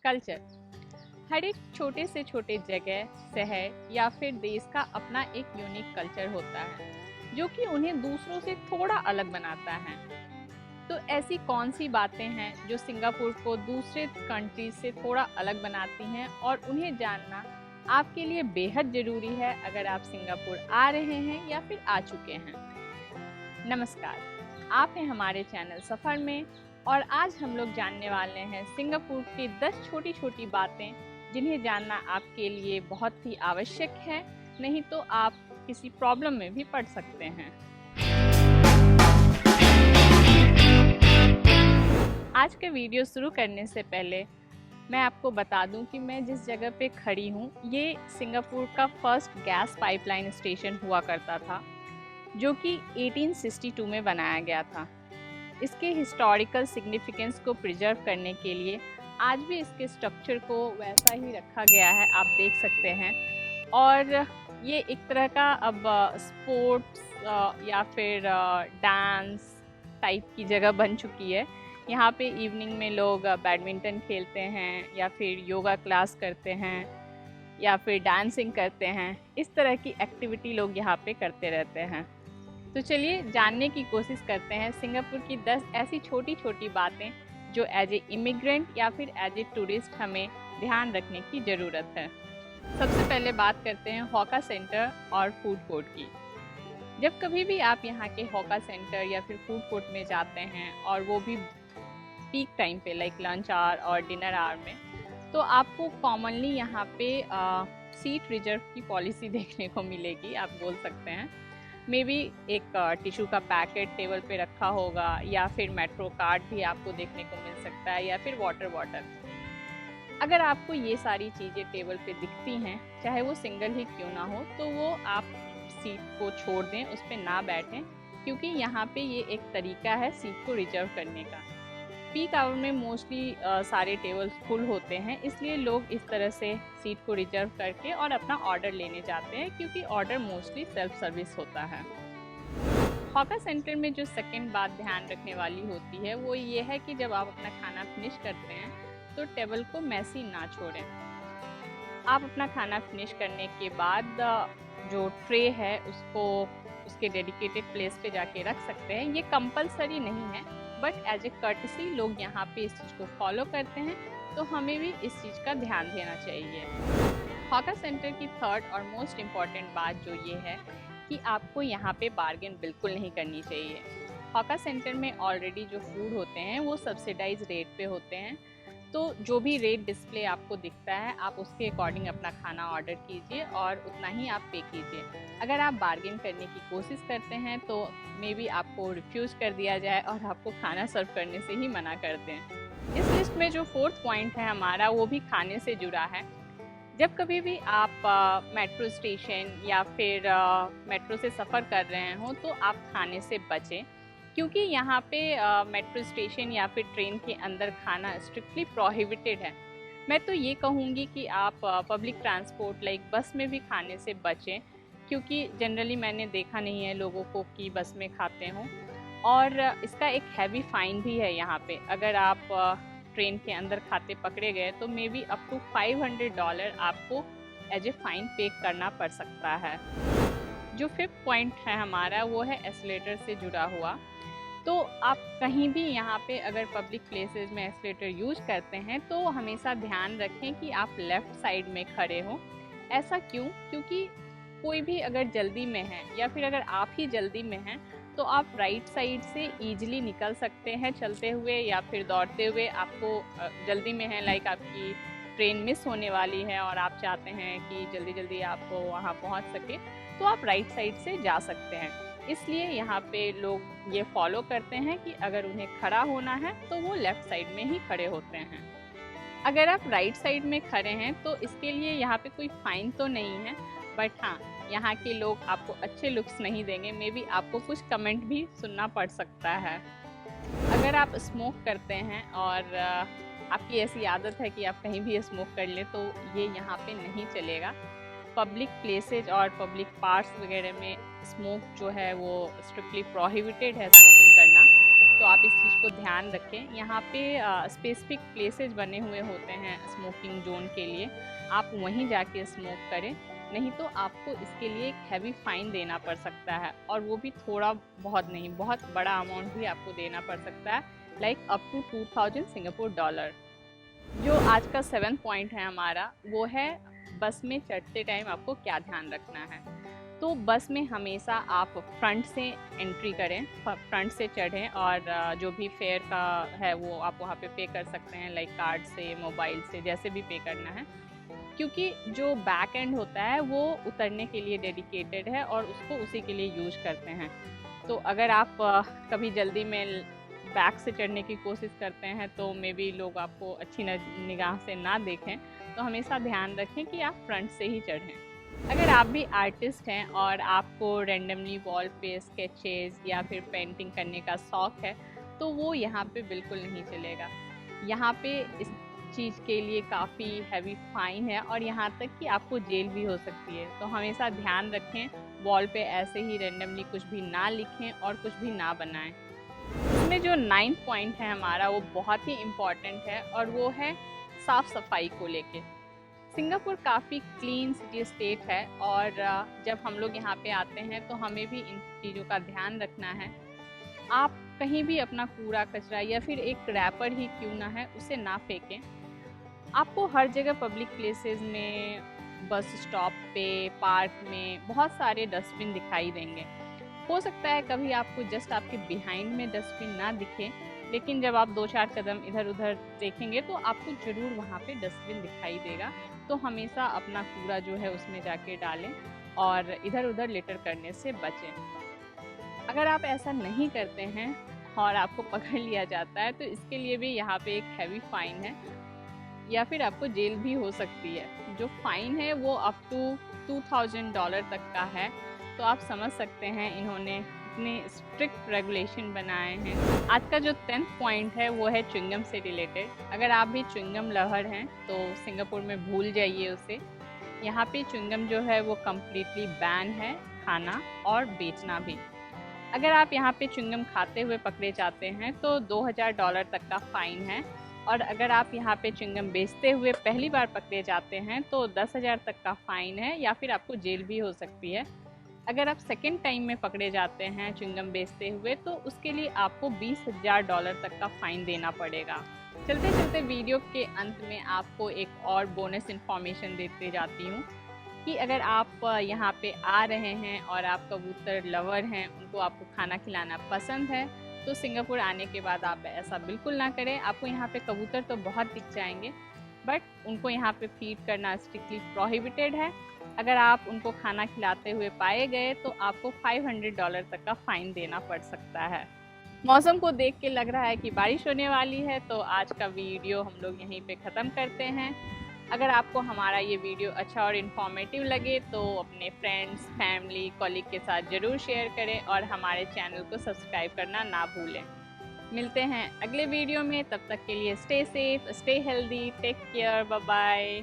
Culture. हर एक छोटे से छोटे जगह, शहर या फिर देश का अपना एक यूनिक कल्चर होता है जो कि उन्हें दूसरों से थोड़ा अलग बनाता है। तो ऐसी कौन सी बातें हैं जो सिंगापुर को दूसरे कंट्रीज से थोड़ा अलग बनाती हैं और उन्हें जानना आपके लिए बेहद ज़रूरी है अगर आप सिंगापुर आ रहे हैं या फिर आ चुके हैं। नमस्कार, आप हैं हमारे चैनल सफ़र में और आज हम लोग जानने वाले हैं सिंगापुर की 10 छोटी छोटी बातें जिन्हें जानना आपके लिए बहुत ही आवश्यक है, नहीं तो आप किसी प्रॉब्लम में भी पड़ सकते हैं। आज का वीडियो शुरू करने से पहले मैं आपको बता दूं कि मैं जिस जगह पे खड़ी हूँ ये सिंगापुर का फर्स्ट गैस पाइपलाइन स्टेशन हुआ करता था जो कि 1862 में बनाया गया था। इसके हिस्टोरिकल सिग्निफिकेंस को प्रिजर्व करने के लिए आज भी इसके स्ट्रक्चर को वैसा ही रखा गया है, आप देख सकते हैं। और ये एक तरह का अब स्पोर्ट्स या फिर डांस टाइप की जगह बन चुकी है। यहाँ पे इवनिंग में लोग बैडमिंटन खेलते हैं या फिर योगा क्लास करते हैं या फिर डांसिंग करते हैं। इस तरह की एक्टिविटी लोग यहाँ पे करते रहते हैं। तो चलिए जानने की कोशिश करते हैं सिंगापुर की 10 ऐसी छोटी छोटी बातें जो एज ए इमिग्रेंट या फिर एज ए टूरिस्ट हमें ध्यान रखने की ज़रूरत है। सबसे पहले बात करते हैं हॉका सेंटर और फूड कोर्ट की। जब कभी भी आप यहाँ के हॉका सेंटर या फिर फूड कोर्ट में जाते हैं और वो भी पीक टाइम पे लाइक लंच आवर और डिनर आवर में, तो आपको कॉमनली यहाँ पे सीट रिजर्व की पॉलिसी देखने को मिलेगी, आप बोल सकते हैं। मे बी एक टिश्यू का पैकेट टेबल पे रखा होगा या फिर मेट्रो कार्ड भी आपको देखने को मिल सकता है या फिर वाटर बॉटल। अगर आपको ये सारी चीज़ें टेबल पे दिखती हैं, चाहे वो सिंगल ही क्यों ना हो, तो वो आप सीट को छोड़ दें, उस पर ना बैठें, क्योंकि यहाँ पे ये एक तरीका है सीट को रिजर्व करने का। पीक आवर में मोस्टली सारे टेबल्स फुल होते हैं, इसलिए लोग इस तरह से सीट को रिजर्व करके और अपना ऑर्डर लेने जाते हैं, क्योंकि ऑर्डर मोस्टली सेल्फ सर्विस होता है। हॉका सेंटर में जो सेकंड बात ध्यान रखने वाली होती है वो ये है कि जब आप अपना खाना फिनिश करते हैं तो टेबल को मैसी ना छोड़ें। आप अपना खाना फिनिश करने के बाद जो ट्रे है उसको उसके डेडिकेटेड प्लेस पे जाके रख सकते हैं। ये कंपलसरी नहीं है, बट एज ए कर्टसी लोग यहाँ पे इस चीज़ को फॉलो करते हैं, तो हमें भी इस चीज़ का ध्यान देना चाहिए। हॉका सेंटर की थर्ड और मोस्ट इम्पॉर्टेंट बात जो ये है कि आपको यहाँ पे बार्गेन बिल्कुल नहीं करनी चाहिए। हॉका सेंटर में ऑलरेडी जो फूड होते हैं वो सब्सिडाइज रेट पे होते हैं, तो जो भी रेट डिस्प्ले आपको दिखता है आप उसके अकॉर्डिंग अपना खाना ऑर्डर कीजिए और उतना ही आप पे कीजिए। अगर आप बार्गेन करने की कोशिश करते हैं तो मे बी आपको रिफ्यूज़ कर दिया जाए और आपको खाना सर्व करने से ही मना कर दें। इस लिस्ट में जो फोर्थ पॉइंट है हमारा वो भी खाने से जुड़ा है। जब कभी भी आप मेट्रो स्टेशन या फिर मेट्रो से सफ़र कर रहे हो तो आप खाने से बचें, क्योंकि यहाँ पे मेट्रो स्टेशन या फिर ट्रेन के अंदर खाना स्ट्रिक्टली प्रोहिबिटेड है। मैं तो ये कहूँगी कि आप पब्लिक ट्रांसपोर्ट लाइक बस में भी खाने से बचें, क्योंकि जनरली मैंने देखा नहीं है लोगों को कि बस में खाते हों। और इसका एक हैवी फ़ाइन भी है यहाँ पे। अगर आप ट्रेन के अंदर खाते पकड़े गए तो मे बी अप टू $500 आपको एज ए फ़ाइन पे करना पड़ सकता है। जो फिफ्थ पॉइंट है हमारा वो है एस्केलेटर से जुड़ा हुआ। तो आप कहीं भी यहाँ पे अगर पब्लिक प्लेसेस में एस्केलेटर यूज करते हैं तो हमेशा ध्यान रखें कि आप लेफ़्ट साइड में खड़े हों। ऐसा क्यों? क्योंकि कोई भी अगर जल्दी में है या फिर अगर आप ही जल्दी में हैं तो आप राइट साइड से ईजिली निकल सकते हैं चलते हुए या फिर दौड़ते हुए। आपको जल्दी में है, लाइक आपकी ट्रेन मिस होने वाली है और आप चाहते हैं कि जल्दी जल्दी आप वहाँ पहुँच सके, तो आप राइट साइड से जा सकते हैं। इसलिए यहाँ पे लोग ये फॉलो करते हैं कि अगर उन्हें खड़ा होना है तो वो लेफ़्ट साइड में ही खड़े होते हैं। अगर आप राइट साइड में खड़े हैं तो इसके लिए यहाँ पे कोई फ़ाइन तो नहीं है, बट हाँ, यहाँ के लोग आपको अच्छे लुक्स नहीं देंगे। मे बी आपको कुछ कमेंट भी सुनना पड़ सकता है। अगर आप स्मोक करते हैं और आपकी ऐसी आदत है कि आप कहीं भी स्मोक कर लें तो ये यहाँ पे नहीं चलेगा। पब्लिक प्लेसेज और पब्लिक पार्क्स वगैरह में स्मोक जो है वो स्ट्रिक्टली प्रोहिबिटेड है स्मोकिंग करना। तो आप इस चीज़ को ध्यान रखें। यहाँ पे स्पेसिफिक प्लेसेस बने हुए होते हैं स्मोकिंग जोन के लिए, आप वहीं जाके स्मोक करें, नहीं तो आपको इसके लिए एक हैवी फ़ाइन देना पड़ सकता है, और वो भी थोड़ा बहुत नहीं, बहुत बड़ा अमाउंट भी आपको देना पड़ सकता है, like up to 2000 Singapore dollar. जो आज का 7th पॉइंट है हमारा, वो है बस में चढ़ते टाइम आपको क्या ध्यान रखना है। तो बस में हमेशा आप फ्रंट से एंट्री करें, फ्रंट से चढ़ें, और जो भी फेयर का है वो आप वहाँ पे पे कर सकते हैं, लाइक कार्ड से, मोबाइल से, जैसे भी पे करना है, क्योंकि जो बैक एंड होता है वो उतरने के लिए डेडिकेटेड है और उसको उसी के लिए यूज करते हैं। तो अगर आप कभी जल्दी में बैक से चढ़ने की कोशिश करते हैं तो मे बी लोग आपको अच्छी निगाह से ना देखें, तो हमेशा ध्यान रखें कि आप फ्रंट से ही चढ़ें। अगर आप भी आर्टिस्ट हैं और आपको रेंडमली वॉल पे स्केचेस या फिर पेंटिंग करने का शौक़ है, तो वो यहाँ पे बिल्कुल नहीं चलेगा। यहाँ पे इस चीज़ के लिए काफ़ी हैवी फ़ाइन है और यहाँ तक कि आपको जेल भी हो सकती है। तो हमेशा ध्यान रखें, वॉल पे ऐसे ही रेंडमली कुछ भी ना लिखें और कुछ भी ना बनाएं। इसमें जो 9th पॉइंट है हमारा, वो बहुत ही इम्पॉर्टेंट है और वो है साफ़ सफाई को लेके। सिंगापुर काफ़ी क्लीन सिटी स्टेट है और जब हम लोग यहाँ पे आते हैं तो हमें भी इन चीज़ों का ध्यान रखना है। आप कहीं भी अपना कूड़ा कचरा या फिर एक रैपर ही क्यों ना है उसे ना फेंकें। आपको हर जगह पब्लिक प्लेसेस में, बस स्टॉप पे, पार्क में बहुत सारे डस्टबिन दिखाई देंगे। हो सकता है कभी आपको जस्ट आपके बिहाइंड में डस्टबिन ना दिखे, लेकिन जब आप 2-4 कदम इधर उधर देखेंगे तो आपको ज़रूर वहाँ पे डस्टबिन दिखाई देगा। तो हमेशा अपना कूड़ा जो है उसमें जाके डालें और इधर उधर लिटर करने से बचें। अगर आप ऐसा नहीं करते हैं और आपको पकड़ लिया जाता है तो इसके लिए भी यहाँ पे एक हैवी फ़ाइन है या फिर आपको जेल भी हो सकती है। जो फ़ाइन है वो अप टू $2000 तक का है। तो आप समझ सकते हैं इन्होंने इतने स्ट्रिक्ट रेगुलेशन बनाए हैं। आज का जो 10th पॉइंट है वो है च्युइंगम से रिलेटेड। अगर आप भी च्युइंगम लवर हैं तो सिंगापुर में भूल जाइए उसे। यहाँ पे च्युइंगम जो है वो कम्प्लीटली बैन है, खाना और बेचना भी। अगर आप यहाँ पे च्युइंगम खाते हुए पकड़े जाते हैं तो $2000 तक का फ़ाइन है, और अगर आप यहाँ पे च्युइंगम बेचते हुए पहली बार पकड़े जाते हैं तो 10,000 तक का फ़ाइन है या फिर आपको जेल भी हो सकती है। अगर आप सेकेंड टाइम में पकड़े जाते हैं च्युइंगम बेचते हुए तो उसके लिए आपको $20,000 तक का फ़ाइन देना पड़ेगा। चलते चलते वीडियो के अंत में आपको एक और बोनस इन्फॉर्मेशन देते जाती हूँ कि अगर आप यहाँ पे आ रहे हैं और आप कबूतर लवर हैं, उनको आपको खाना खिलाना पसंद है, तो सिंगापुर आने के बाद आप ऐसा बिल्कुल ना करें। आपको यहाँ पे कबूतर तो बहुत दिख जाएंगे, बट उनको यहाँ पे फीड करना स्ट्रिक्टली प्रोहिबिटेड है। अगर आप उनको खाना खिलाते हुए पाए गए तो आपको $500 तक का फ़ाइन देना पड़ सकता है। मौसम को देख के लग रहा है कि बारिश होने वाली है, तो आज का वीडियो हम लोग यहीं पे ख़त्म करते हैं। अगर आपको हमारा ये वीडियो अच्छा और इन्फॉर्मेटिव लगे तो अपने फ्रेंड्स, फैमिली, कॉलीग के साथ ज़रूर शेयर करें और हमारे चैनल को सब्सक्राइब करना ना भूलें। मिलते हैं अगले वीडियो में, तब तक के लिए stay safe, stay healthy, take care, bye bye.